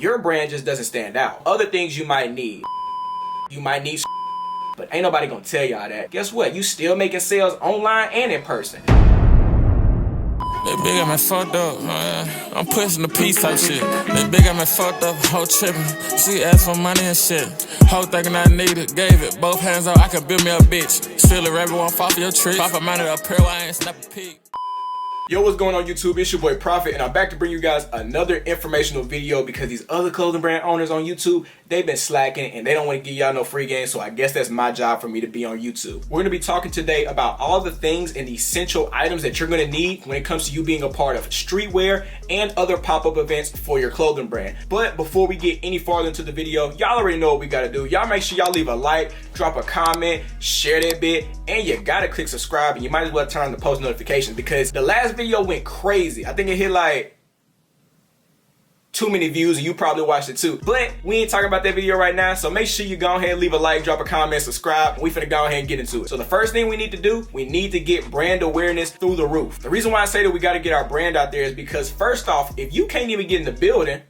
Your brand just doesn't stand out. Other things you might need. You might need, but ain't nobody gonna tell y'all that. Guess what? You still making sales online and in person. They big got me fucked up, man. I'm pushing the peace type shit. They big got me fucked up, whole tripping. She asked for money and shit. Whole thinking I need it, gave it. Both hands up, I could build me a bitch. Still a rabbit, won't fall for your trick. Profit-minded apparel, I ain't snap a peek. Yo, what's going on YouTube? It's your boy Profit, and I'm back to bring you guys another informational video because these other clothing brand owners on YouTube, they've been slacking and they don't want to give y'all no free game, so I guess that's my job for me to be on YouTube. We're going to be talking today about all the things and essential items that you're going to need when it comes to you being a part of streetwear and other pop-up events for your clothing brand. But before we get any farther into the video, y'all already know what we got to do. Y'all make sure y'all leave a like, drop a comment, share that bit, and you got to click subscribe, and you might as well turn on the post notifications because the last video went crazy. I think it hit like too many views, and you probably watched it too. But we ain't talking about that video right now, so make sure you go ahead and leave a like, drop a comment, subscribe. We finna go ahead and get into it. So the first thing we need to do, we need to get brand awareness through the roof. The reason why I say that we got to get our brand out there is because first off, if you can't even get in the building,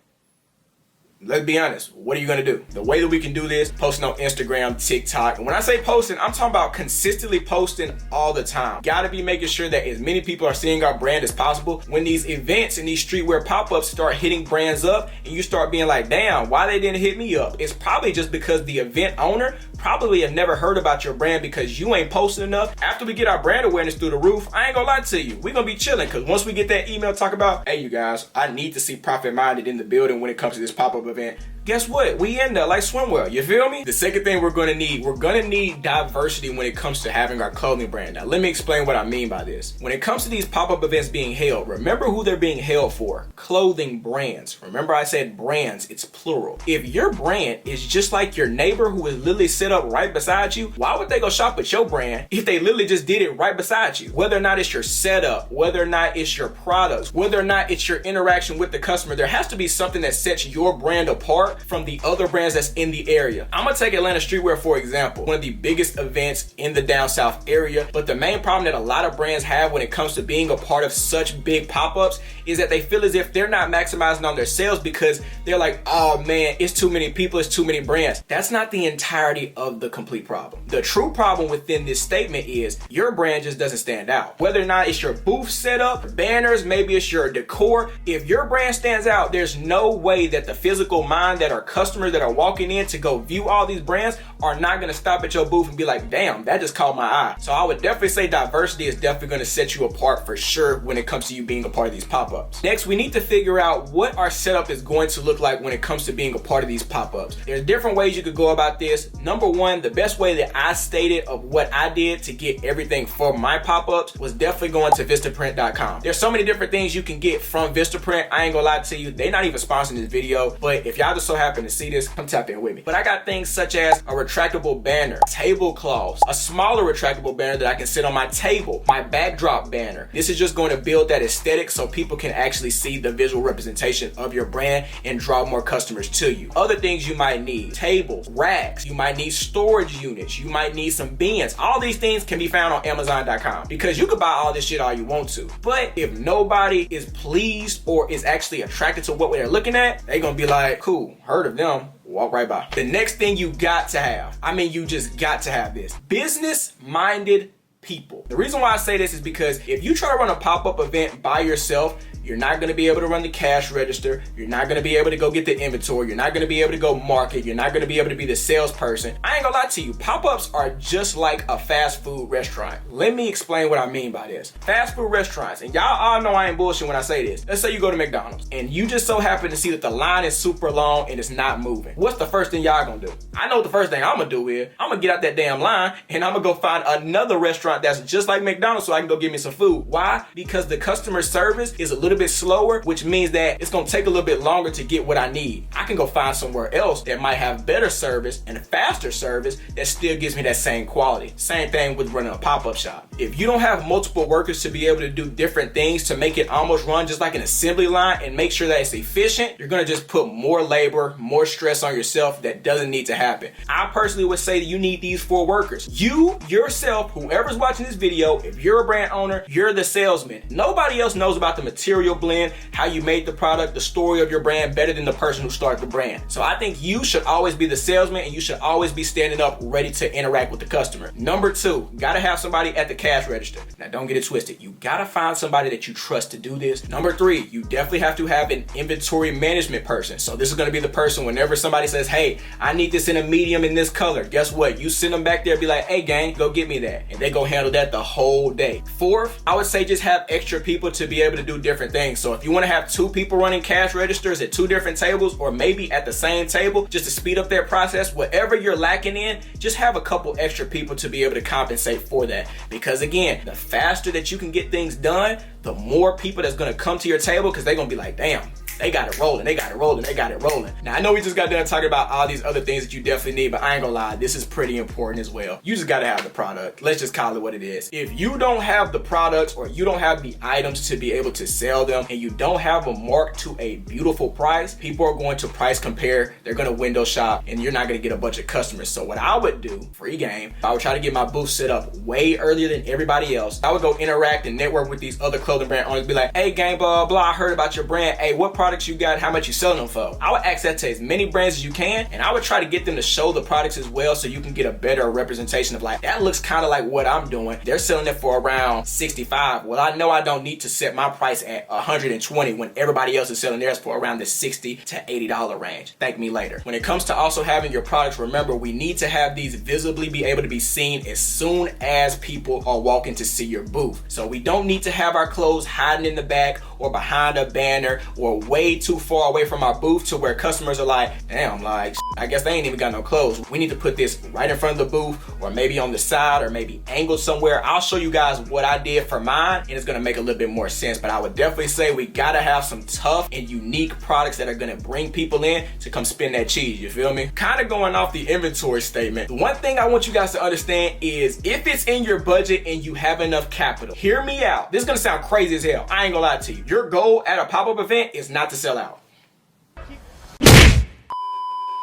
let's be honest, what are you gonna do? The way that we can do this, posting on Instagram, TikTok. And when I say posting, I'm talking about consistently posting all the time. Gotta be making sure that as many people are seeing our brand as possible. When these events and these streetwear pop-ups start hitting brands up and you start being like, damn, why they didn't hit me up? It's probably just because the event owner probably have never heard about your brand because you ain't posting enough. After we get our brand awareness through the roof, I ain't gonna lie to you, we're gonna be chilling because once we get that email talk about, hey you guys, I need to see Profit Minded in the building when it comes to this pop-up event, guess what? We in there like swimwear, you feel me? The second thing we're gonna need diversity when it comes to having our clothing brand. Now let me explain what I mean by this. When it comes to these pop-up events being held, remember who they're being held for. Clothing brands. Remember I said brands, it's plural. If your brand is just like your neighbor who is literally set up right beside you, why would they go shop at your brand if they literally just did it right beside you? Whether or not it's your setup, whether or not it's your products, whether or not it's your interaction with the customer, there has to be something that sets your brand apart from the other brands that's in the area. I'm gonna take Atlanta Streetwear for example, one of the biggest events in the down south area, but the main problem that a lot of brands have when it comes to being a part of such big pop-ups is that they feel as if they're not maximizing on their sales because they're like, oh man, it's too many people, it's too many brands. That's not the entirety of the complete problem. The true problem within this statement is your brand just doesn't stand out. Whether or not it's your booth setup, banners, maybe it's your decor, if your brand stands out, there's no way that the physical mind that are customers that are walking in to go view all these brands are not going to stop at your booth and be like, damn, that just caught my eye. So I would definitely say diversity is definitely going to set you apart for sure when it comes to you being a part of these pop-ups. Next, we need to figure out what our setup is going to look like when it comes to being a part of these pop-ups. There's different ways you could go about this. Number one, the best way that I stated of what I did to get everything for my pop-ups was definitely going to Vistaprint.com. There's so many different things you can get from Vistaprint. I ain't gonna lie to you, they're not even sponsoring this video, but if y'all just so happen to see this, come tap in with me. But I got things such as a retractable banner, tablecloths, a smaller retractable banner that I can sit on my table, my backdrop banner. This is just going to build that aesthetic so people can actually see the visual representation of your brand and draw more customers to you. Other things you might need, tables, racks, you might need storage units, you might need some bins. All these things can be found on Amazon.com because you could buy all this shit all you want to. But if nobody is pleased or is actually attracted to what they're looking at, they're gonna be like, cool, heard of them, walk right by. The next thing you got to have, I mean you just got to have this, business-minded people. The reason why I say this is because if you try to run a pop-up event by yourself, you're not going to be able to run the cash register. You're not going to be able to go get the inventory. You're not going to be able to go market. You're not going to be able to be the salesperson. I ain't gonna lie to you. Pop-ups are just like a fast food restaurant. Let me explain what I mean by this. Fast food restaurants, and y'all all know I ain't bullshit when I say this. Let's say you go to McDonald's and you just so happen to see that the line is super long and it's not moving. What's the first thing y'all gonna do? I know what the first thing I'm gonna do is I'm gonna get out that damn line and I'm gonna go find another restaurant that's just like McDonald's so I can go get me some food. Why? Because the customer service is a little bit slower, which means that it's gonna take a little bit longer to get what I need. I can go find somewhere else that might have better service and faster service that still gives me that same quality. Same thing with running a pop-up shop. If you don't have multiple workers to be able to do different things to make it almost run just like an assembly line and make sure that it's efficient, you're gonna just put more labor, more stress on yourself that doesn't need to happen. I personally would say that you need these 4 workers. You, yourself, whoever's watching this video, if you're a brand owner, you're the salesman. Nobody else knows about the material blend, how you made the product, the story of your brand better than the person who started the brand. So I think you should always be the salesman, and you should always be standing up ready to interact with the customer. Number two, gotta have somebody at the cash register. Now don't get it twisted. You gotta find somebody that you trust to do this. Number three, you definitely have to have an inventory management person. So this is gonna be the person whenever somebody says, hey, I need this in a medium in this color. Guess what? You send them back there and be like, hey gang, go get me that. And they go handle that the whole day. Fourth, I would say just have extra people to be able to do different things. So if you wanna have 2 people running cash registers at 2 different tables, or maybe at the same table, just to speed up their process, whatever you're lacking in, just have a couple extra people to be able to compensate for that. Because again, the faster that you can get things done, the more people that's gonna come to your table, because they're gonna be like, damn, they got it rolling, they got it rolling, they got it rolling. Now, I know we just got done talking about all these other things that you definitely need, but I ain't gonna lie, this is pretty important as well. You just gotta have the product. Let's just call it what it is. If you don't have the products, or you don't have the items to be able to sell them, and you don't have them marked to a beautiful price, people are going to price compare, they're gonna window shop, and you're not gonna get a bunch of customers. So what I would do, free game, I would try to get my booth set up way earlier than everybody else. I would go interact and network with these other clothing brand owners, be like, hey gang, blah, blah, I heard about your brand. Hey, what products you got? How much you selling them for? I would access to as many brands as you can, and I would try to get them to show the products as well, so you can get a better representation of like, that looks kind of like what I'm doing. They're selling it for around 65. Well, I know I don't need to set my price at 120 when everybody else is selling theirs for around the $60 to $80 range. Thank me later. When it comes to also having your products, remember, we need to have these visibly be able to be seen as soon as people are walking to see your booth. So we don't need to have our clothes hiding in the back or behind a banner or way too far away from our booth to where customers are like, damn, like, I guess they ain't even got no clothes. We need to put this right in front of the booth, or maybe on the side, or maybe angled somewhere. I'll show you guys what I did for mine, and it's gonna make a little bit more sense. But I would definitely say we gotta have some tough and unique products that are gonna bring people in to come spend that cheese, you feel me? Kind of going off the inventory statement, the one thing I want you guys to understand is if it's in your budget and you have enough capital, hear me out. This is gonna sound crazy as hell. I ain't gonna lie to you. Your goal at a pop-up event is not to sell out.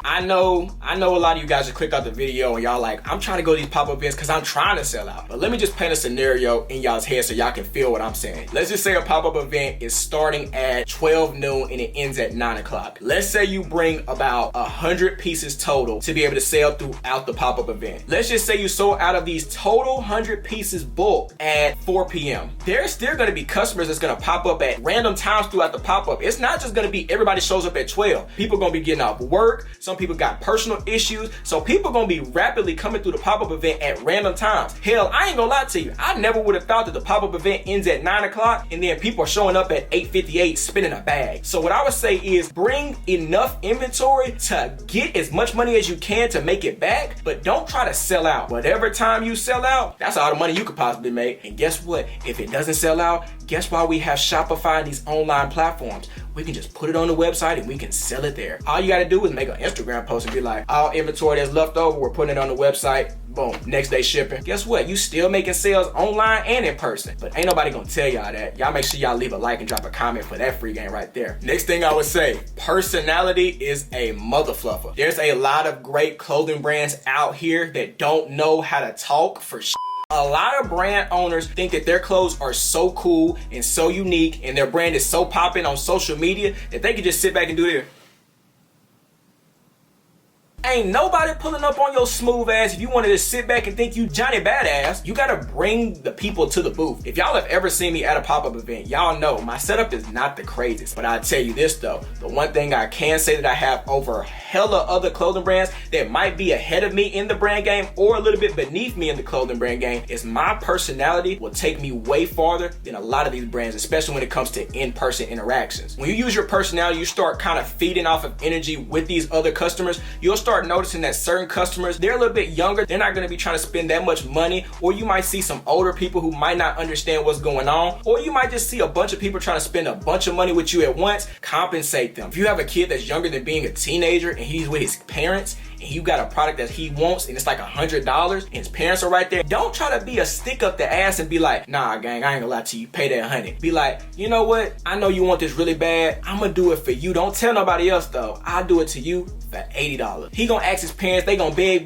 I know a lot of you guys just clicked out the video and y'all like, I'm trying to go to these pop-up events because I'm trying to sell out. But let me just paint a scenario in y'all's head so y'all can feel what I'm saying. Let's just say a pop-up event is starting at 12 noon and it ends at 9 o'clock. Let's say you bring about 100 pieces total to be able to sell throughout the pop-up event. Let's just say you sold out of these total 100 pieces bulk at 4 p.m. There's still gonna be customers that's gonna pop up at random times throughout the pop-up. It's not just gonna be everybody shows up at 12. People gonna be getting off work. Some people got personal issues, so people gonna be rapidly coming through the pop-up event at random times. Hell, I ain't gonna lie to you, I never would have thought that the pop-up event ends at 9 o'clock and then people are showing up at 8:58 spinning a bag. So what I would say is bring enough inventory to get as much money as you can to make it back, but don't try to sell out. Whatever time you sell out, that's all the money you could possibly make. And guess what? If it doesn't sell out, guess why we have Shopify and these online platforms? We can just put it on the website and we can sell it there. All you gotta do is make an Instagram post and be like, all inventory that's left over, we're putting it on the website. Boom, next day shipping. Guess what? You still making sales online and in person. But ain't nobody gonna tell y'all that. Y'all make sure y'all leave a like and drop a comment for that free game right there. Next thing I would say, personality is a mother fluffer. There's a lot of great clothing brands out here that don't know how to talk for shit. A lot of brand owners think that their clothes are so cool and so unique and their brand is so popping on social media that they can just sit back and do this. Ain't nobody pulling up on your smooth ass if you wanted to sit back and think you Johnny Badass. You gotta bring the people to the booth. If y'all have ever seen me at a pop-up event, y'all know my setup is not the craziest. But I'll tell you this though, the one thing I can say that I have over hella other clothing brands that might be ahead of me in the brand game or a little bit beneath me in the clothing brand game is my personality will take me way farther than a lot of these brands, especially when it comes to in-person interactions. When you use your personality, you start kind of feeding off of energy with these other customers. You'll start noticing that certain customers, they're a little bit younger, they're not going to be trying to spend that much money, or you might see some older people who might not understand what's going on, or you might just see a bunch of people trying to spend a bunch of money with you at once. Compensate them. If you have a kid that's younger than being a teenager and he's with his parents and you got a product that he wants and it's like $100 and his parents are right there, don't try to be a stick up the ass and be like, nah gang, I ain't gonna lie to you, pay that 100. Be like, you know what, I know you want this really bad, I'm gonna do it for you. Don't tell nobody else though, I'll do it to you for $80. He gonna ask his parents, they gonna beg,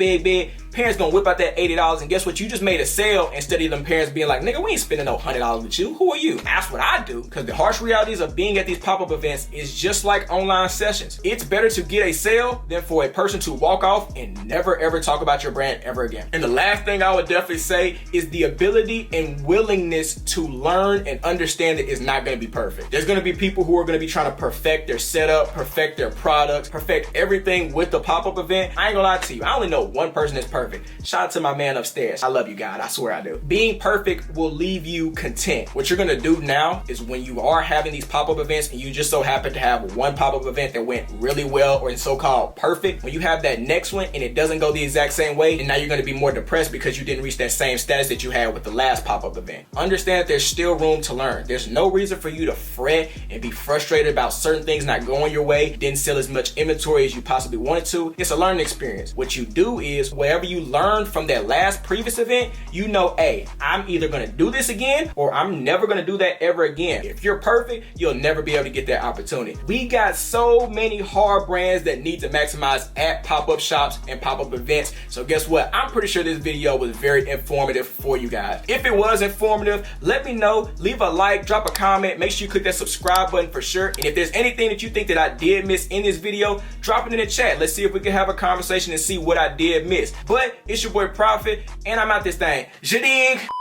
parents gonna whip out that $80, and guess what? You just made a sale instead of them parents being like, nigga, we ain't spending no $100 with you. Who are you? That's what I do. Because the harsh realities of being at these pop-up events is just like online sessions. It's better to get a sale than for a person to walk off and never ever talk about your brand ever again. And the last thing I would definitely say is the ability and willingness to learn and understand that it's not going to be perfect. There's going to be people who are going to be trying to perfect their setup, perfect their products, perfect everything with the pop-up event. I ain't gonna lie to you, I only know one person that's perfect. Shout out to my man upstairs. I love you, God. I swear I do. Being perfect will leave you content. What you're gonna do now is when you are having these pop-up events and you just so happen to have one pop-up event that went really well or is so-called perfect, when you have that next one and it doesn't go the exact same way, and now you're gonna be more depressed because you didn't reach that same status that you had with the last pop-up event. Understand that there's still room to learn. There's no reason for you to fret and be frustrated about certain things not going your way, didn't sell as much inventory as you possibly wanted to. It's a learning experience. What you do is whatever you learned from that last previous event, you know, hey, I'm either gonna do this again or I'm never gonna do that ever again. If you're perfect, you'll never be able to get that opportunity. We got so many hard brands that need to maximize at pop-up shops and pop-up events. So guess what? I'm pretty sure this video was very informative for you guys. If it was informative, let me know. Leave a like, drop a comment, make sure you click that subscribe button for sure. And if there's anything that you think that I did miss in this video, drop it in the chat. Let's see if we can have a conversation and see what I did miss. But it's your boy Profit, and I'm out this thing. Jadig!